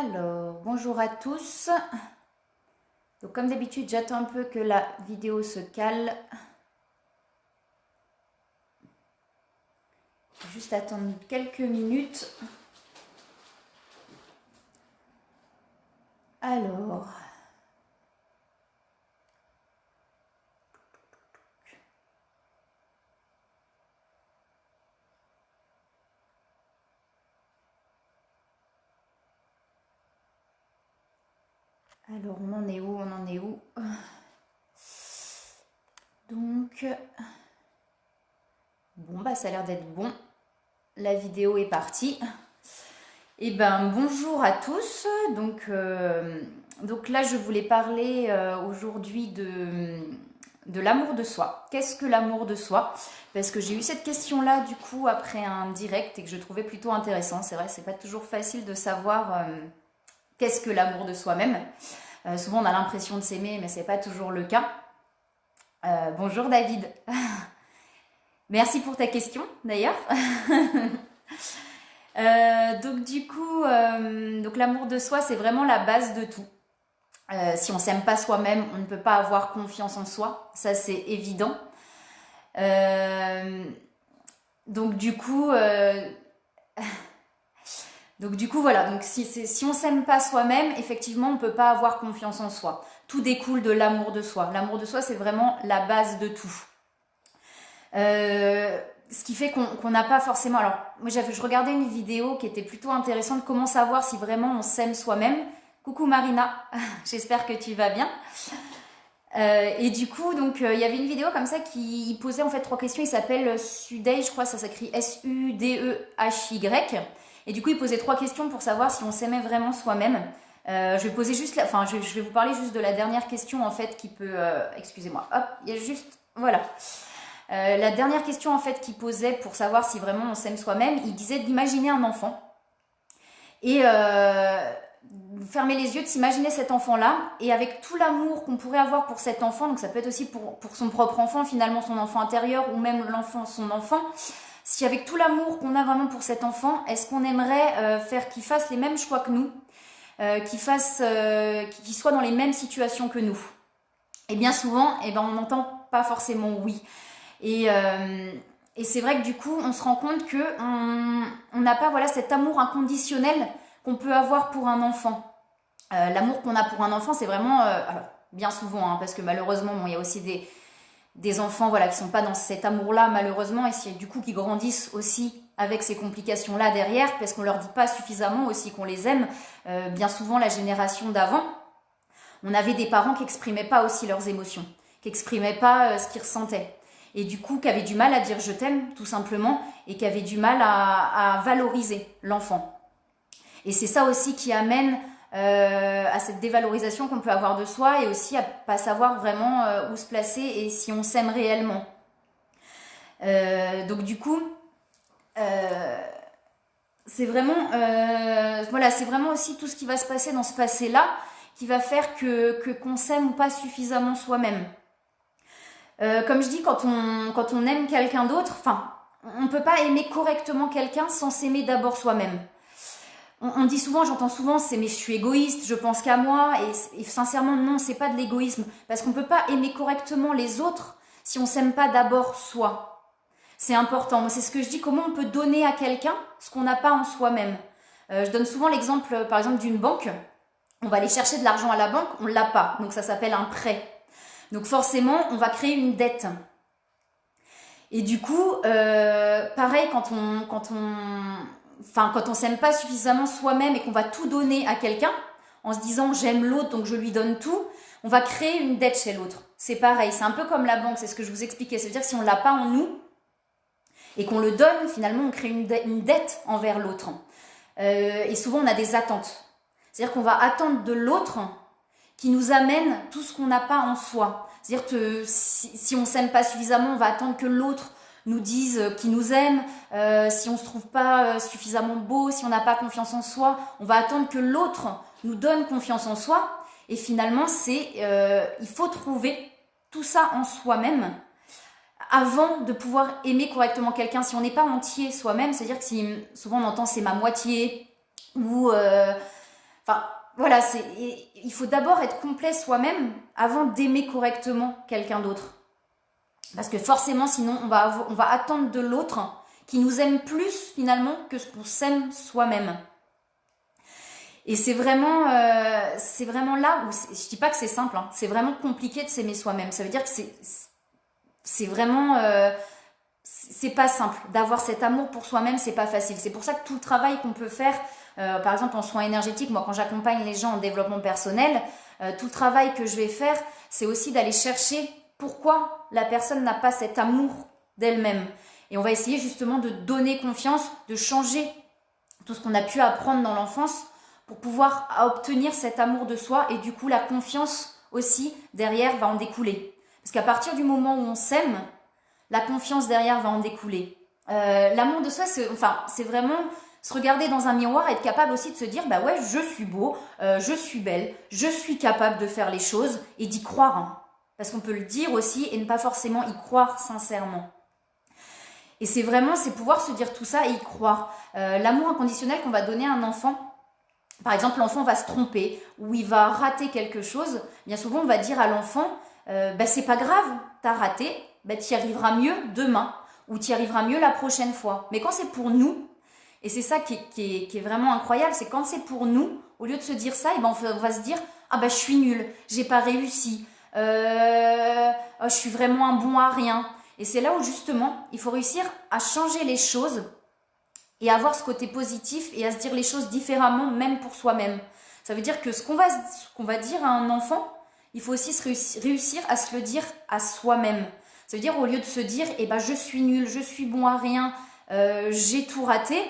Alors, bonjour à tous. Donc, comme d'habitude, j'attends un peu que la vidéo se cale. Juste attendre quelques minutes. Alors, on en est où? Donc, bon, bah ça a l'air d'être bon. La vidéo est partie. Eh ben, bonjour à tous. Donc là, je voulais parler aujourd'hui de l'amour de soi. Qu'est-ce que l'amour de soi? Parce que j'ai eu cette question-là du coup après un direct et que je trouvais plutôt intéressant. C'est vrai, c'est pas toujours facile de savoir qu'est-ce que l'amour de soi-même. Souvent, on a l'impression de s'aimer, mais c'est pas toujours le cas. Bonjour David. Merci pour ta question d'ailleurs. Donc du coup, donc l'amour de soi, c'est vraiment la base de tout. Si on s'aime pas soi-même, on ne peut pas avoir confiance en soi, ça c'est évident. Donc du coup, voilà. Donc si on s'aime pas soi-même, effectivement, on peut pas avoir confiance en soi. Tout découle de l'amour de soi. L'amour de soi, c'est vraiment la base de tout. Ce qui fait qu'on n'a pas forcément... Alors, moi, je regardais une vidéo qui était plutôt intéressante. Comment savoir si vraiment on s'aime soi-même. Coucou Marina, j'espère que tu vas bien. Et du coup, donc, il y avait une vidéo comme ça qui posait en fait 3 questions. Il s'appelle Sudey, je crois, ça s'écrit S-U-D-E-H-Y. Et du coup, il posait 3 questions pour savoir si on s'aimait vraiment soi-même. Je vais poser juste je vais vous parler juste de la dernière question en fait qui peut... excusez-moi, hop, il y a juste... Voilà. La dernière question en fait qu'il posait pour savoir si vraiment on s'aime soi-même, il disait d'imaginer un enfant et fermer les yeux, de s'imaginer cet enfant-là et avec tout l'amour qu'on pourrait avoir pour cet enfant, donc ça peut être aussi pour son propre enfant, finalement son enfant intérieur ou même l'enfant, son enfant, si avec tout l'amour qu'on a vraiment pour cet enfant, est-ce qu'on aimerait faire qu'il fasse les mêmes choix que nous, qu'il soit dans les mêmes situations que nous? Et bien souvent, on n'entend pas forcément oui. Et c'est vrai que du coup, on se rend compte qu'on n'a pas cet amour inconditionnel qu'on peut avoir pour un enfant. L'amour qu'on a pour un enfant, c'est vraiment... alors, bien souvent, parce que malheureusement, il y a aussi des enfants qui ne sont pas dans cet amour-là, malheureusement, et du coup qui grandissent aussi avec ces complications-là derrière, parce qu'on ne leur dit pas suffisamment aussi qu'on les aime. Bien souvent, la génération d'avant, on avait des parents qui n'exprimaient pas aussi leurs émotions, qui n'exprimaient pas ce qu'ils ressentaient. Et du coup, qui avaient du mal à dire je t'aime, tout simplement, et qui avaient du mal à valoriser l'enfant. Et c'est ça aussi qui amène à cette dévalorisation qu'on peut avoir de soi et aussi à pas savoir vraiment où se placer et si on s'aime réellement. Donc du coup, c'est vraiment, c'est vraiment aussi tout ce qui va se passer dans ce passé-là qui va faire qu'on s'aime ou pas suffisamment soi-même. Comme je dis, quand on aime quelqu'un d'autre, on ne peut pas aimer correctement quelqu'un sans s'aimer d'abord soi-même. On dit souvent, j'entends souvent, mais je suis égoïste, je pense qu'à moi, et sincèrement non, c'est pas de l'égoïsme, parce qu'on peut pas aimer correctement les autres si on s'aime pas d'abord soi. C'est important. Moi, c'est ce que je dis, comment on peut donner à quelqu'un ce qu'on n'a pas en soi-même. Je donne souvent l'exemple, par exemple, d'une banque. On va aller chercher de l'argent à la banque, on l'a pas, donc ça s'appelle un prêt. Donc forcément, on va créer une dette. Et du coup, pareil, quand on s'aime pas suffisamment soi-même et qu'on va tout donner à quelqu'un, en se disant j'aime l'autre donc je lui donne tout, on va créer une dette chez l'autre. C'est pareil, c'est un peu comme la banque, c'est ce que je vous expliquais. Ça veut dire que si on l'a pas en nous et qu'on le donne, finalement on crée une dette envers l'autre. Et souvent on a des attentes. C'est-à-dire qu'on va attendre de l'autre qui nous amène tout ce qu'on n'a pas en soi. C'est-à-dire que si on ne s'aime pas suffisamment, on va attendre que l'autre nous dise qu'il nous aime. Si on ne se trouve pas suffisamment beau, si on n'a pas confiance en soi, on va attendre que l'autre nous donne confiance en soi. Et finalement, il faut trouver tout ça en soi-même avant de pouvoir aimer correctement quelqu'un. Si on n'est pas entier soi-même, c'est-à-dire que souvent on entend c'est ma moitié ou... Enfin, voilà, il faut d'abord être complet soi-même avant d'aimer correctement quelqu'un d'autre. Parce que forcément, sinon, on va attendre de l'autre qui nous aime plus finalement que ce qu'on s'aime soi-même. Et c'est vraiment là où, je dis pas que c'est simple, hein, c'est vraiment compliqué de s'aimer soi-même. Ça veut dire que c'est vraiment, c'est pas simple. D'avoir cet amour pour soi-même, c'est pas facile. C'est pour ça que tout le travail qu'on peut faire, par exemple en soins énergétiques, moi quand j'accompagne les gens en développement personnel, tout le travail que je vais faire, c'est aussi d'aller chercher pourquoi la personne n'a pas cet amour d'elle-même. Et on va essayer justement de donner confiance, de changer tout ce qu'on a pu apprendre dans l'enfance pour pouvoir obtenir cet amour de soi, et du coup la confiance aussi derrière va en découler. Parce qu'à partir du moment où on s'aime, la confiance derrière va en découler. L'amour de soi, c'est vraiment se regarder dans un miroir et être capable aussi de se dire, bah ouais, je suis beau, je suis belle, je suis capable de faire les choses, et d'y croire. Hein. Parce qu'on peut le dire aussi et ne pas forcément y croire sincèrement. Et c'est pouvoir se dire tout ça et y croire. L'amour inconditionnel qu'on va donner à un enfant, par exemple, l'enfant va se tromper ou il va rater quelque chose, bien souvent on va dire à l'enfant, bah, c'est pas grave, t'as raté, bah, tu y arriveras mieux demain ou tu y arriveras mieux la prochaine fois. Mais quand c'est pour nous, et c'est ça qui est vraiment incroyable, c'est quand c'est pour nous, au lieu de se dire ça, et ben on va se dire, ah bah je suis nulle, j'ai pas réussi, oh, je suis vraiment un bon à rien. Et c'est là où justement, il faut réussir à changer les choses et avoir ce côté positif et à se dire les choses différemment, même pour soi-même. Ça veut dire que ce qu'on va dire à un enfant, il faut aussi réussir à se le dire à soi-même. Ça veut dire au lieu de se dire, eh ben, je suis nul, je suis bon à rien, j'ai tout raté,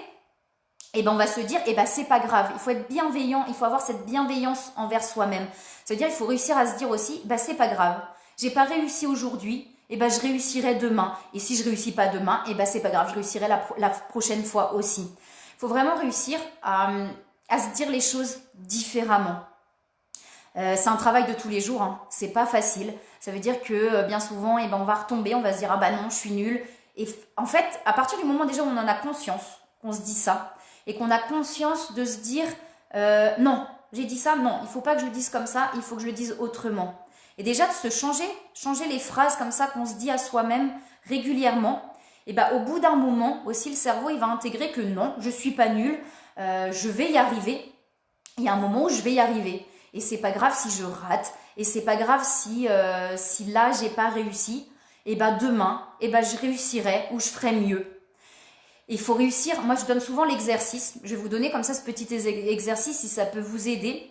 eh ben, on va se dire, eh ben, c'est pas grave. Il faut être bienveillant, il faut avoir cette bienveillance envers soi-même. Ça veut dire il faut réussir à se dire aussi, bah, c'est pas grave, j'ai pas réussi aujourd'hui, eh ben, je réussirai demain. Et si je réussis pas demain, eh ben, c'est pas grave, je réussirai la prochaine fois aussi. Il faut vraiment réussir à se dire les choses différemment. C'est un travail de tous les jours, hein. C'est pas facile. Ça veut dire que bien souvent, eh ben, on va retomber, on va se dire, ah bah non, je suis nulle. Et en fait, à partir du moment déjà où on en a conscience, qu'on se dit ça, et qu'on a conscience de se dire, non, j'ai dit ça, non, il faut pas que je le dise comme ça, il faut que je le dise autrement. Et déjà de se changer les phrases comme ça qu'on se dit à soi-même régulièrement, et ben au bout d'un moment aussi le cerveau il va intégrer que non, je suis pas nulle, je vais y arriver. Il y a un moment où je vais y arriver et c'est pas grave si je rate et c'est pas grave si là j'ai pas réussi. Et ben demain, et ben je réussirai ou je ferai mieux. Il faut réussir. Moi je donne souvent l'exercice. Je vais vous donner comme ça ce petit exercice si ça peut vous aider.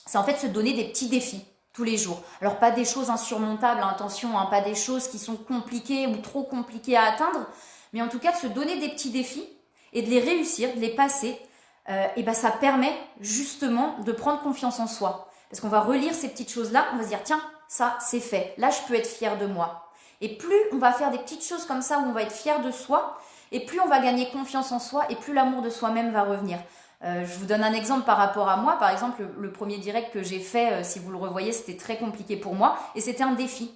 C'est en fait se donner des petits défis tous les jours. Alors pas des choses insurmontables, hein, attention, hein, pas des choses qui sont compliquées ou trop compliquées à atteindre, mais en tout cas de se donner des petits défis et de les réussir, de les passer, et ben ça permet justement de prendre confiance en soi. Parce qu'on va relire ces petites choses-là, on va se dire tiens, ça c'est fait, là je peux être fière de moi. Et plus on va faire des petites choses comme ça où on va être fier de soi, et plus on va gagner confiance en soi, et plus l'amour de soi-même va revenir. Je vous donne un exemple par rapport à moi. Par exemple, le premier direct que j'ai fait, si vous le revoyez, c'était très compliqué pour moi. Et c'était un défi.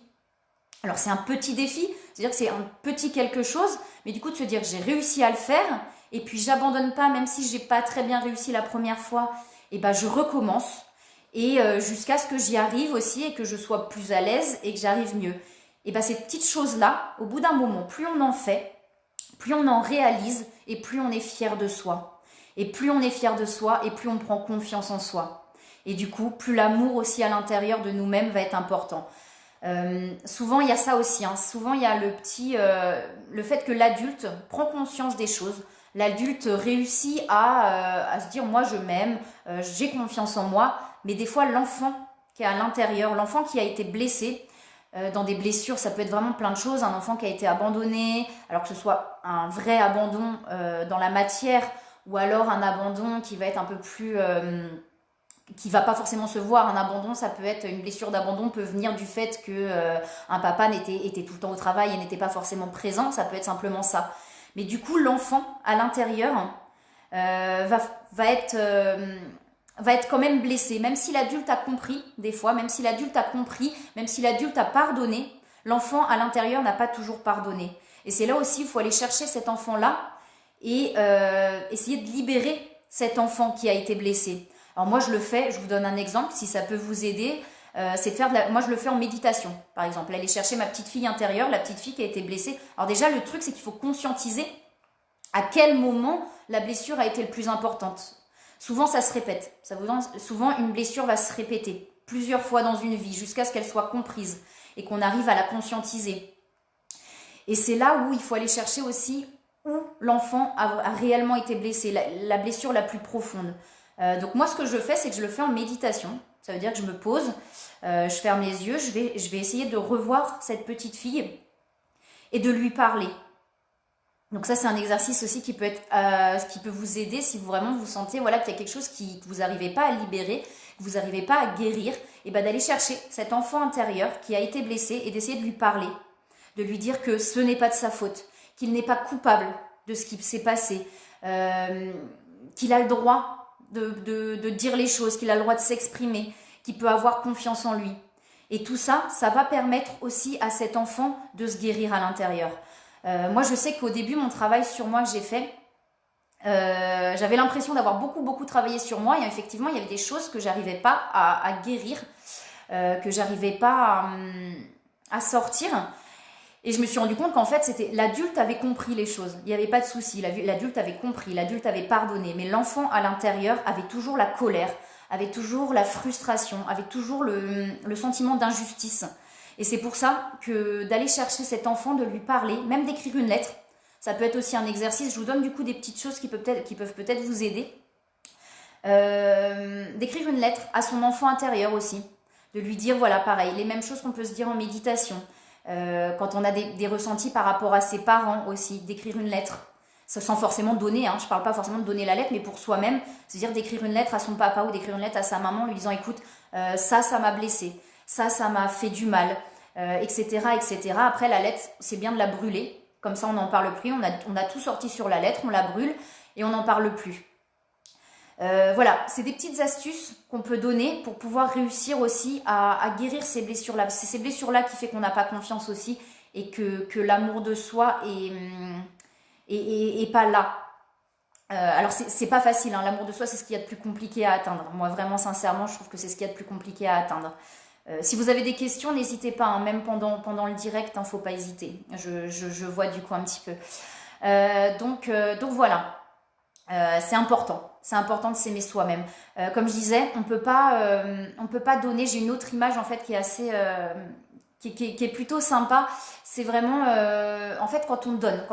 Alors, c'est un petit défi. C'est-à-dire que c'est un petit quelque chose. Mais du coup, de se dire, j'ai réussi à le faire. Et puis, j'abandonne pas, même si j'ai pas très bien réussi la première fois. Et ben, je recommence. Et jusqu'à ce que j'y arrive aussi et que je sois plus à l'aise et que j'arrive mieux. Et ben, ces petites choses-là, au bout d'un moment, plus on en fait, plus on en réalise et plus on est fier de soi. Et plus on est fier de soi et plus on prend confiance en soi. Et du coup, plus l'amour aussi à l'intérieur de nous-mêmes va être important. Souvent, il y a ça aussi. Hein. Souvent, il y a le fait que l'adulte prend conscience des choses. L'adulte réussit à se dire, moi, je m'aime, j'ai confiance en moi. Mais des fois, l'enfant qui est à l'intérieur, l'enfant qui a été blessé, dans des blessures, ça peut être vraiment plein de choses. Un enfant qui a été abandonné, alors que ce soit un vrai abandon dans la matière, ou alors un abandon qui va être un peu plus... qui va pas forcément se voir. Un abandon, ça peut être... Une blessure d'abandon peut venir du fait que un papa était tout le temps au travail et n'était pas forcément présent. Ça peut être simplement ça. Mais du coup, l'enfant, à l'intérieur, va être quand même blessé. Même si l'adulte a compris, des fois, même si l'adulte a compris, même si l'adulte a pardonné, l'enfant, à l'intérieur, n'a pas toujours pardonné. Et c'est là aussi, il faut aller chercher cet enfant-là et essayer de libérer cet enfant qui a été blessé. Alors moi je le fais, je vous donne un exemple, si ça peut vous aider, c'est de faire moi je le fais en méditation, par exemple, aller chercher ma petite fille intérieure, la petite fille qui a été blessée. Alors déjà le truc c'est qu'il faut conscientiser à quel moment la blessure a été le plus importante. Souvent ça se répète, souvent une blessure va se répéter plusieurs fois dans une vie jusqu'à ce qu'elle soit comprise et qu'on arrive à la conscientiser. Et c'est là où il faut aller chercher aussi où l'enfant a réellement été blessé, la blessure la plus profonde. Donc moi ce que je fais c'est que je le fais en méditation. Ça veut dire que je me pose, je ferme les yeux, je vais essayer de revoir cette petite fille et de lui parler. Donc ça c'est un exercice aussi qui peut vous aider si vraiment vous sentez voilà, qu'il y a quelque chose que vous n'arrivez pas à libérer, que vous n'arrivez pas à guérir, et ben d'aller chercher cet enfant intérieur qui a été blessé et d'essayer de lui parler, de lui dire que ce n'est pas de sa faute, qu'il n'est pas coupable de ce qui s'est passé, qu'il a le droit de dire les choses, qu'il a le droit de s'exprimer, qu'il peut avoir confiance en lui. Et tout ça, ça va permettre aussi à cet enfant de se guérir à l'intérieur. Moi, je sais qu'au début, mon travail sur moi que j'ai fait, j'avais l'impression d'avoir beaucoup travaillé sur moi et effectivement, il y avait des choses que j'arrivais pas à guérir, que j'arrivais pas à sortir. Et je me suis rendu compte qu'en fait, c'était l'adulte avait compris les choses. Il n'y avait pas de souci. L'adulte avait compris, l'adulte avait pardonné. Mais l'enfant à l'intérieur avait toujours la colère, avait toujours la frustration, avait toujours le sentiment d'injustice. Et c'est pour ça que d'aller chercher cet enfant, de lui parler, même d'écrire une lettre, ça peut être aussi un exercice. Je vous donne du coup des petites choses qui peuvent peut-être vous aider. D'écrire une lettre à son enfant intérieur aussi. De lui dire, voilà, pareil, les mêmes choses qu'on peut se dire en méditation. Quand on a des ressentis par rapport à ses parents aussi, d'écrire une lettre, sans forcément donner, je ne parle pas forcément de donner la lettre, mais pour soi-même, c'est-à-dire d'écrire une lettre à son papa ou d'écrire une lettre à sa maman, lui disant, écoute, ça m'a blessé, ça m'a fait du mal, etc., etc. Après, la lettre, c'est bien de la brûler, comme ça on n'en parle plus, on a tout sorti sur la lettre, on la brûle et on n'en parle plus. Voilà, c'est des petites astuces qu'on peut donner pour pouvoir réussir aussi à guérir ces blessures-là. C'est ces blessures-là qui fait qu'on n'a pas confiance aussi et que l'amour de soi est pas là. Alors c'est pas facile, l'amour de soi c'est ce qu'il y a de plus compliqué à atteindre. Moi vraiment sincèrement je trouve que c'est ce qu'il y a de plus compliqué à atteindre. Si vous avez des questions n'hésitez pas, même pendant le direct, faut pas hésiter. Je vois du coup un petit peu. Donc voilà. C'est important de s'aimer soi-même. Comme je disais, on peut pas donner. J'ai une autre image en fait qui est assez, qui est plutôt sympa. C'est vraiment, en fait, quand on donne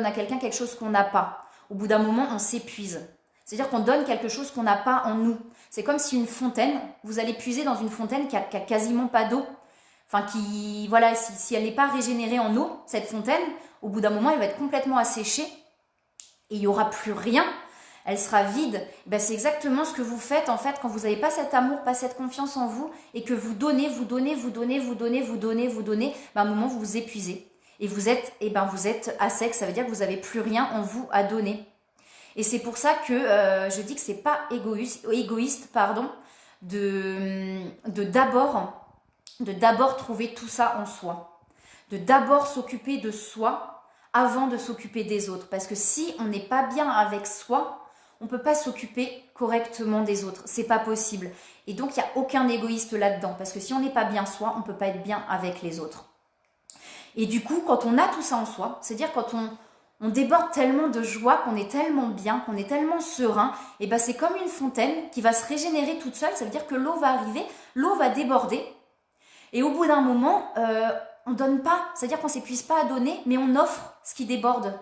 à quelqu'un quelque chose qu'on n'a pas. Au bout d'un moment, on s'épuise. C'est-à-dire qu'on donne quelque chose qu'on n'a pas en nous. C'est comme si une fontaine, vous allez puiser dans une fontaine qui a quasiment pas d'eau. Enfin, voilà, si elle n'est pas régénérée en eau, cette fontaine, au bout d'un moment, elle va être complètement asséchée. Et il n'y aura plus rien, elle sera vide. Ben, c'est exactement ce que vous faites en fait quand vous n'avez pas cet amour, pas cette confiance en vous et que vous donnez, ben, à un moment vous vous épuisez. Et vous êtes à sec, ça veut dire que vous n'avez plus rien en vous à donner. Et c'est pour ça que je dis que c'est pas égoïste de d'abord trouver tout ça en soi. De d'abord s'occuper de soi avant de s'occuper des autres. Parce que si on n'est pas bien avec soi, on ne peut pas s'occuper correctement des autres. C'est pas possible. Et donc, il n'y a aucun égoïste là-dedans. Parce que si on n'est pas bien soi, on ne peut pas être bien avec les autres. Et du coup, quand on a tout ça en soi, c'est-à-dire quand on déborde tellement de joie, qu'on est tellement bien, qu'on est tellement serein, et ben c'est comme une fontaine qui va se régénérer toute seule. Ça veut dire que l'eau va arriver, l'eau va déborder. Et au bout d'un moment, on donne pas, c'est-à-dire qu'on ne s'épuise pas à donner, mais on offre ce qui déborde.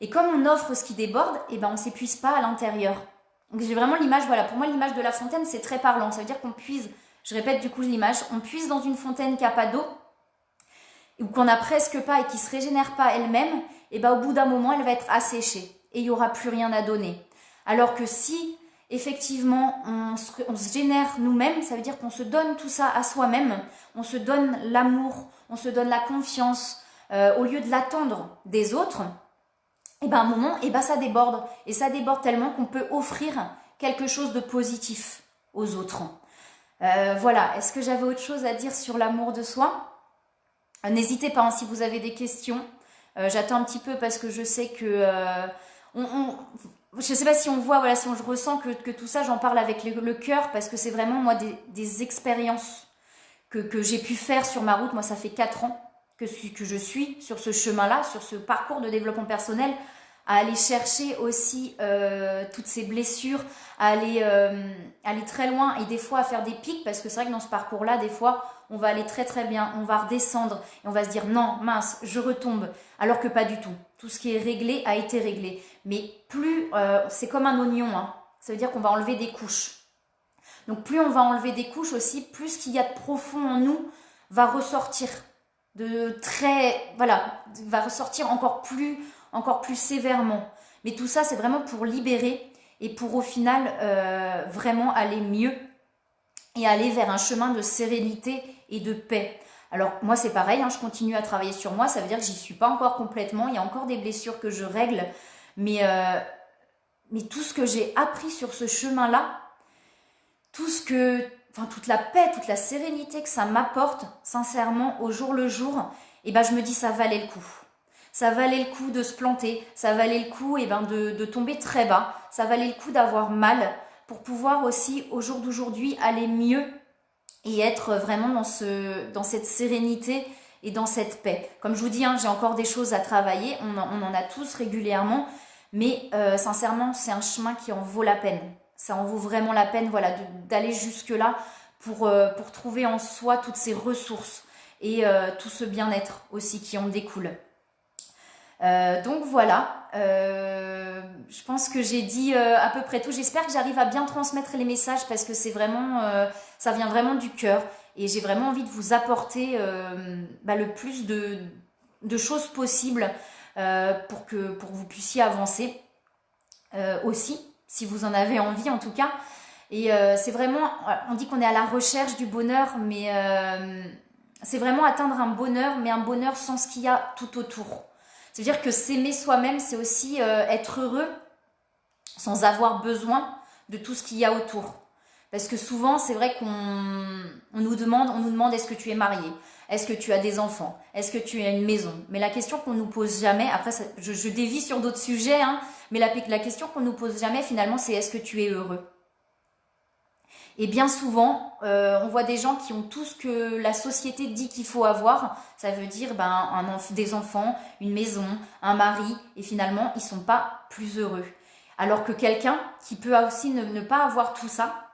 Et comme on offre ce qui déborde, on ne s'épuise pas à l'intérieur. Donc j'ai vraiment l'image, voilà, pour moi l'image de la fontaine c'est très parlant. Ça veut dire qu'on puise, je répète du coup l'image, on puise dans une fontaine qui n'a pas d'eau, ou qu'on n'a presque pas et qui ne se régénère pas elle-même, au bout d'un moment elle va être asséchée et il n'y aura plus rien à donner. Alors que si effectivement on se génère nous-mêmes, ça veut dire qu'on se donne tout ça à soi-même, on se donne l'amour, on se donne la confiance, au lieu de l'attendre des autres, à un moment, ça déborde. Et ça déborde tellement qu'on peut offrir quelque chose de positif aux autres. Voilà, est-ce que j'avais autre chose à dire sur l'amour de soi ? N'hésitez pas, si vous avez des questions. J'attends un petit peu parce que je sais que je sais pas si on voit, voilà, si je ressens que tout ça, j'en parle avec le cœur, parce que c'est vraiment, moi, des expériences que j'ai pu faire sur ma route. Moi, ça fait 4 ans que je suis sur ce chemin-là, sur ce parcours de développement personnel, à aller chercher aussi toutes ces blessures, à aller très loin et des fois à faire des pics, parce que c'est vrai que dans ce parcours-là, des fois, on va aller très très bien, on va redescendre et on va se dire non, mince, je retombe, alors que pas du tout. Tout ce qui est réglé a été réglé. Mais plus, c'est comme un oignon, hein. Ça veut dire qu'on va enlever des couches. Donc plus on va enlever des couches aussi, plus ce qu'il y a de profond en nous va ressortir va ressortir encore plus sévèrement. Mais tout ça, c'est vraiment pour libérer et pour au final vraiment aller mieux et aller vers un chemin de sérénité et de paix. Alors moi c'est pareil, hein, je continue à travailler sur moi, ça veut dire que j'y suis pas encore complètement, il y a encore des blessures que je règle, mais tout ce que j'ai appris sur ce chemin-là, toute la paix, toute la sérénité que ça m'apporte, sincèrement, au jour le jour, et ben je me dis ça valait le coup. Ça valait le coup de se planter, ça valait le coup de tomber très bas, ça valait le coup d'avoir mal pour pouvoir aussi, au jour d'aujourd'hui, aller mieux et être vraiment dans cette sérénité et dans cette paix. Comme je vous dis, hein, j'ai encore des choses à travailler, on en a tous régulièrement, mais sincèrement, c'est un chemin qui en vaut la peine. Ça en vaut vraiment la peine, voilà, d'aller jusque-là pour trouver en soi toutes ces ressources et tout ce bien-être aussi qui en découle. Donc voilà, je pense que j'ai dit à peu près tout. J'espère que j'arrive à bien transmettre les messages parce que c'est vraiment, ça vient vraiment du cœur et j'ai vraiment envie de vous apporter le plus de choses possibles pour que vous puissiez avancer aussi, si vous en avez envie en tout cas. Et c'est vraiment, on dit qu'on est à la recherche du bonheur, mais c'est vraiment atteindre un bonheur, mais un bonheur sans ce qu'il y a tout autour. C'est-à-dire que s'aimer soi-même, c'est aussi être heureux sans avoir besoin de tout ce qu'il y a autour. Parce que souvent, c'est vrai qu'on nous demande est-ce que tu es marié? Est-ce que tu as des enfants? Est-ce que tu as une maison? Mais la question qu'on nous pose jamais, après je dévie sur d'autres sujets, hein, mais la question qu'on nous pose jamais finalement, c'est est-ce que tu es heureux? Et bien souvent, on voit des gens qui ont tout ce que la société dit qu'il faut avoir. Ça veut dire des enfants, une maison, un mari. Et finalement, ils ne sont pas plus heureux. Alors que quelqu'un qui peut aussi ne pas avoir tout ça,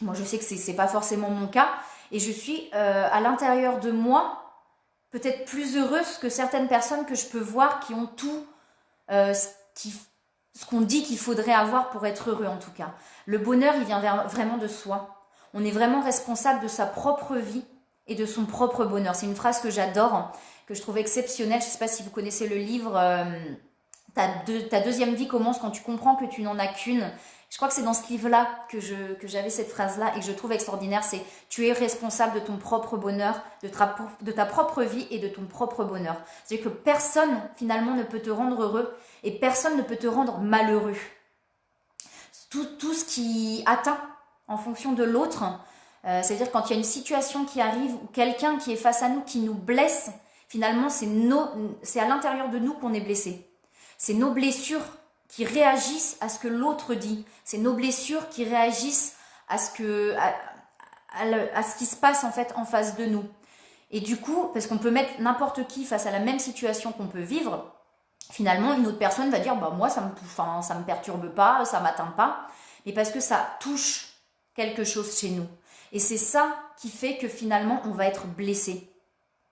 moi je sais que c'est pas forcément mon cas, et je suis à l'intérieur de moi peut-être plus heureuse que certaines personnes que je peux voir qui ont tout ce qu'on dit qu'il faudrait avoir pour être heureux en tout cas. Le bonheur, il vient vraiment de soi. On est vraiment responsable de sa propre vie et de son propre bonheur. C'est une phrase que j'adore, que je trouve exceptionnelle. Je ne sais pas si vous connaissez le livre ta deuxième vie commence quand tu comprends que tu n'en as qu'une. Je crois que c'est dans ce livre-là que j'avais cette phrase-là et que je trouve extraordinaire. C'est « Tu es responsable de ton propre bonheur, de ta propre vie et de ton propre bonheur. » C'est-à-dire que personne, finalement, ne peut te rendre heureux et personne ne peut te rendre malheureux. Tout ce qui atteint en fonction de l'autre, c'est-à-dire quand il y a une situation qui arrive ou quelqu'un qui est face à nous qui nous blesse, finalement, c'est à l'intérieur de nous qu'on est blessé. C'est nos blessures qui réagissent à ce que l'autre dit. C'est nos blessures qui réagissent à ce qui se passe en fait en face de nous. Et du coup, parce qu'on peut mettre n'importe qui face à la même situation qu'on peut vivre, finalement, une autre personne va dire moi, ça me perturbe pas, ça m'atteint pas, mais parce que ça touche quelque chose chez nous. Et c'est ça qui fait que finalement, on va être blessé.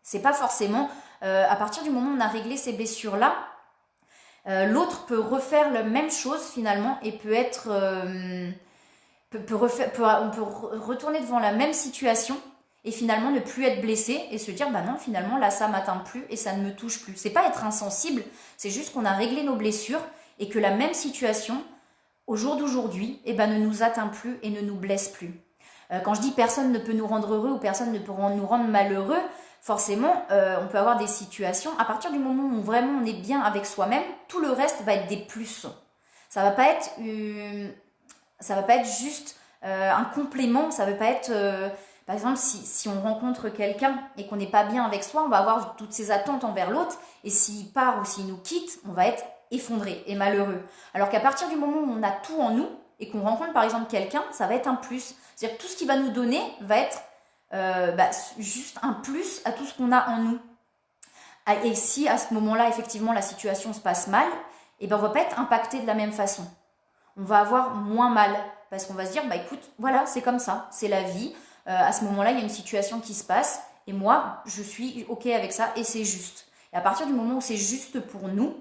C'est pas forcément, à partir du moment où on a réglé ces blessures-là, l'autre peut refaire la même chose finalement et peut être on peut retourner devant la même situation et finalement ne plus être blessé et se dire non, finalement là ça m'atteint plus et ça ne me touche plus. C'est pas être insensible, c'est juste qu'on a réglé nos blessures et que la même situation au jour d'aujourd'hui ne nous atteint plus et ne nous blesse plus. Quand je dis personne ne peut nous rendre heureux ou personne ne peut nous rendre malheureux, forcément, on peut avoir des situations, à partir du moment où vraiment on est bien avec soi-même, tout le reste va être des plus. Ça va pas être juste un complément, ça va pas être... par exemple, si on rencontre quelqu'un et qu'on n'est pas bien avec soi, on va avoir toutes ces attentes envers l'autre, et s'il part ou s'il nous quitte, on va être effondré et malheureux. Alors qu'à partir du moment où on a tout en nous et qu'on rencontre par exemple quelqu'un, ça va être un plus. C'est-à-dire que tout ce qu'il va nous donner va être juste un plus à tout ce qu'on a en nous. Et si à ce moment-là, effectivement, la situation se passe mal, eh ben, on ne va pas être impacté de la même façon. On va avoir moins mal parce qu'on va se dire, bah écoute, voilà, c'est comme ça, c'est la vie. À ce moment-là, il y a une situation qui se passe et moi, je suis OK avec ça et c'est juste. Et à partir du moment où c'est juste pour nous,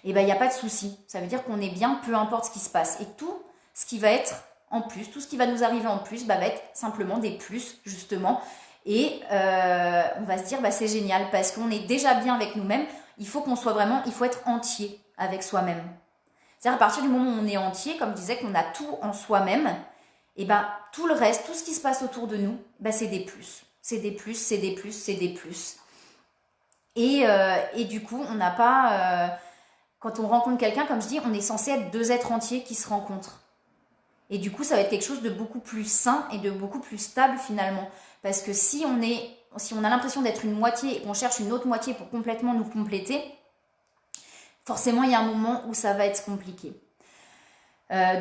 eh ben, il n'y a pas de souci. Ça veut dire qu'on est bien, peu importe ce qui se passe. Et tout ce qui va être en plus, tout ce qui va nous arriver en plus, bah, va être simplement des plus, justement. Et on va se dire, bah, c'est génial parce qu'on est déjà bien avec nous-mêmes. Il faut qu'on soit vraiment, il faut être entier avec soi-même. C'est-à-dire à partir du moment où on est entier, comme je disais, qu'on a tout en soi-même, et ben tout le reste, tout ce qui se passe autour de nous, ben, c'est des plus. C'est des plus, c'est des plus, c'est des plus. Et du coup, on n'a pas... quand on rencontre quelqu'un, comme je dis, on est censé être deux êtres entiers qui se rencontrent. Et du coup, ça va être quelque chose de beaucoup plus sain et de beaucoup plus stable finalement. Parce que si on a l'impression d'être une moitié et qu'on cherche une autre moitié pour complètement nous compléter, forcément, il y a un moment où ça va être compliqué.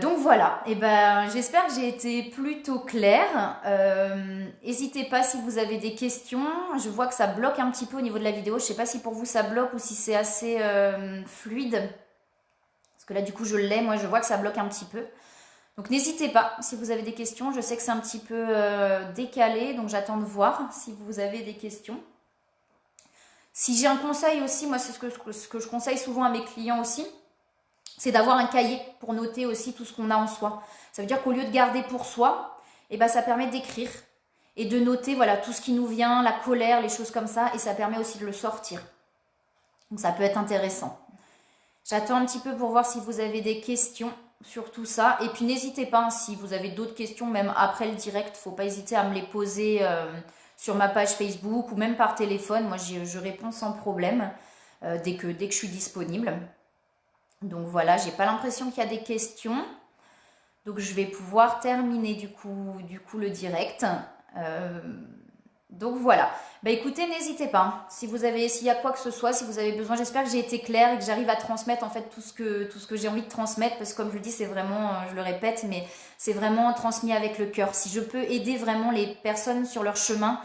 Donc voilà, et ben, j'espère que j'ai été plutôt claire. N'hésitez pas si vous avez des questions. Je vois que ça bloque un petit peu au niveau de la vidéo. Je ne sais pas si pour vous ça bloque ou si c'est assez fluide. Parce que là, du coup, je l'ai. Moi, je vois que ça bloque un petit peu. Donc n'hésitez pas si vous avez des questions. Je sais que c'est un petit peu décalé, donc j'attends de voir si vous avez des questions. Si j'ai un conseil aussi, moi c'est ce que je conseille souvent à mes clients aussi, c'est d'avoir un cahier pour noter aussi tout ce qu'on a en soi. Ça veut dire qu'au lieu de garder pour soi, eh ben, ça permet d'écrire et de noter voilà, tout ce qui nous vient, la colère, les choses comme ça, et ça permet aussi de le sortir. Donc ça peut être intéressant. J'attends un petit peu pour voir si vous avez des questions sur tout ça. Et puis n'hésitez pas, si vous avez d'autres questions, même après le direct, il ne faut pas hésiter à me les poser sur ma page Facebook ou même par téléphone. Moi, je réponds sans problème dès que je suis disponible. Donc voilà, j'ai pas l'impression qu'il y a des questions. Donc je vais pouvoir terminer du coup le direct. Donc voilà. Bah écoutez, n'hésitez pas. S'il y a quoi que ce soit, si vous avez besoin, j'espère que j'ai été claire et que j'arrive à transmettre en fait tout ce que j'ai envie de transmettre. Parce que comme je le dis, c'est vraiment, je le répète, mais c'est vraiment transmis avec le cœur. Si je peux aider vraiment les personnes sur leur chemin,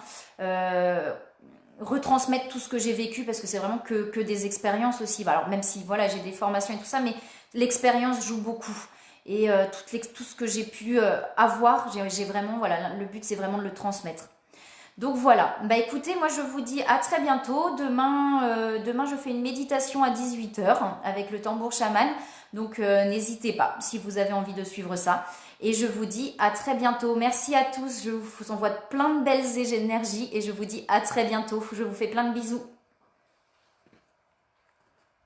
retransmettre tout ce que j'ai vécu, parce que c'est vraiment que des expériences aussi. Alors même si voilà, j'ai des formations et tout ça, mais l'expérience joue beaucoup. Et tout ce que j'ai pu avoir, j'ai vraiment, voilà, le but c'est vraiment de le transmettre. Donc voilà, bah écoutez, moi je vous dis à très bientôt. Demain je fais une méditation à 18 h avec le tambour chaman. Donc n'hésitez pas si vous avez envie de suivre ça. Et je vous dis à très bientôt. Merci à tous, je vous envoie plein de belles énergies et je vous dis à très bientôt. Je vous fais plein de bisous.